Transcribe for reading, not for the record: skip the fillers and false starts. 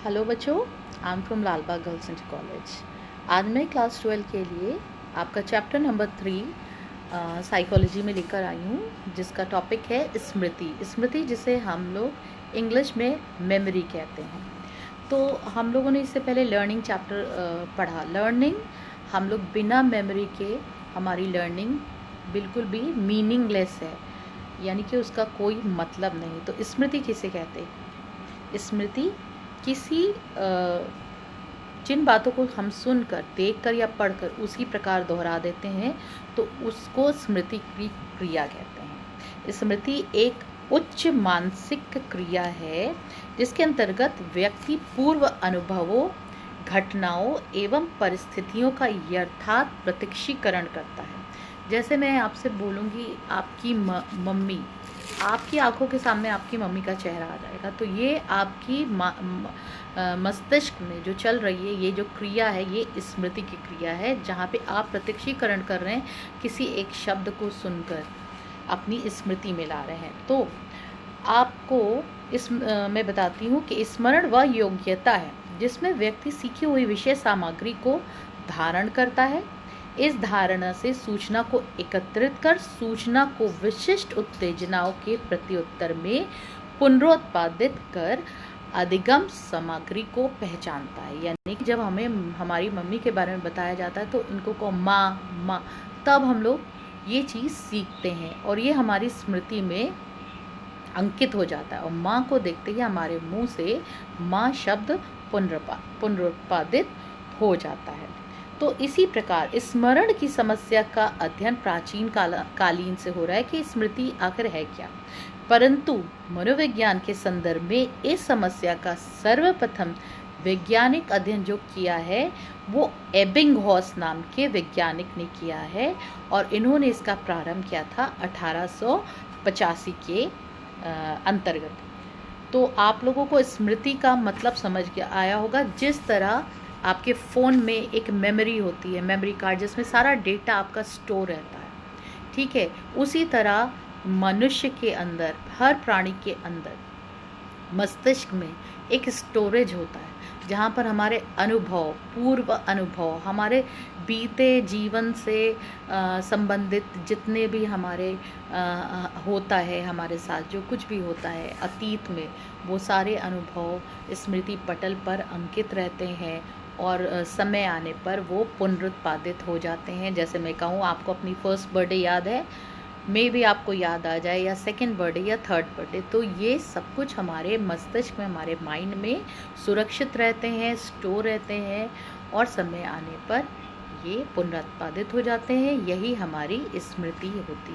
Hello बच्चों, I am from Lalbagh girls inter college. आज मैं क्लास 12 के लिए आपका चैप्टर नंबर 3 साइकोलॉजी में लेकर आई हूँ, जिसका टॉपिक है स्मृति। स्मृति जिसे हम लोग इंग्लिश में मेमोरी कहते हैं। तो हम लोगों ने इससे पहले लर्निंग चैप्टर पढ़ा। लर्निंग, हम लोग बिना मेमोरी के हमारी लर्निंग बिल्कुल भी मीनिंगलेस है, यानी कि उसका कोई मतलब नहीं। तो स्मृति किसे कहते हैं? स्मृति किसी जिन बातों को हम सुनकर, देखकर या पढ़कर उसी प्रकार दोहरा देते हैं, तो उसको स्मृति की क्रिया कहते हैं। स्मृति एक उच्च मानसिक क्रिया है जिसके अंतर्गत व्यक्ति पूर्व अनुभवों, घटनाओं एवं परिस्थितियों का यथार्थ प्रत्यक्षीकरण करता है। जैसे मैं आपसे बोलूँगी, आपकी मम्मी, आपकी आंखों के सामने आपकी मम्मी का चेहरा आ जाएगा, तो ये आपकी मस्तिष्क में जो चल रही है, ये जो क्रिया है, ये स्मृति की क्रिया है, जहाँ पे आप प्रत्यक्षीकरण कर रहे हैं, किसी एक शब्द को सुनकर अपनी स्मृति में ला रहे हैं। तो आपको मैं बताती हूँ कि स्मरण वह योग्यता है जिसमें व्यक्ति सीखी हुई विषय सामग्री को धारण करता है। इस धारणा से सूचना को एकत्रित कर सूचना को विशिष्ट उत्तेजनाओं के प्रत्युत्तर में पुनरुत्पादित कर अधिगम सामग्री को पहचानता है। यानी कि जब हमें हमारी मम्मी के बारे में बताया जाता है तो इनको को माँ माँ, तब हम लोग ये चीज़ सीखते हैं और ये हमारी स्मृति में अंकित हो जाता है, और माँ को देखते ही हमारे मुंह से माँ शब्द पुनरुत्पादित हो जाता है। तो इसी प्रकार स्मरण की समस्या का अध्ययन प्राचीन कालीन से हो रहा है कि स्मृति आखिर है क्या। परंतु मनोविज्ञान के संदर्भ में इस समस्या का सर्वप्रथम वैज्ञानिक अध्ययन जो किया है वो एबिंगहॉस नाम के वैज्ञानिक ने किया है, और इन्होंने इसका प्रारंभ किया था 1885 के अंतर्गत। तो आप लोगों को स्मृति का मतलब समझ के आया होगा। जिस तरह आपके फ़ोन में एक मेमोरी होती है, मेमोरी कार्ड, जिसमें सारा डेटा आपका स्टोर रहता है, ठीक है, उसी तरह मनुष्य के अंदर, हर प्राणी के अंदर मस्तिष्क में एक स्टोरेज होता है, जहाँ पर हमारे अनुभव, पूर्व अनुभव, हमारे बीते जीवन से संबंधित जितने भी हमारे होता है, हमारे साथ जो कुछ भी होता है अतीत में, वो सारे अनुभव स्मृति पटल पर अंकित रहते हैं और समय आने पर वो पुनरुत्पादित हो जाते हैं। जैसे मैं कहूँ, आपको अपनी फर्स्ट बर्थडे याद है, मे भी आपको याद आ जाए, या सेकंड बर्थडे या थर्ड बर्थडे, तो ये सब कुछ हमारे मस्तिष्क में, हमारे माइंड में सुरक्षित रहते हैं, स्टोर रहते हैं, और समय आने पर ये पुनरुत्पादित हो जाते हैं। यही हमारी स्मृति होती है।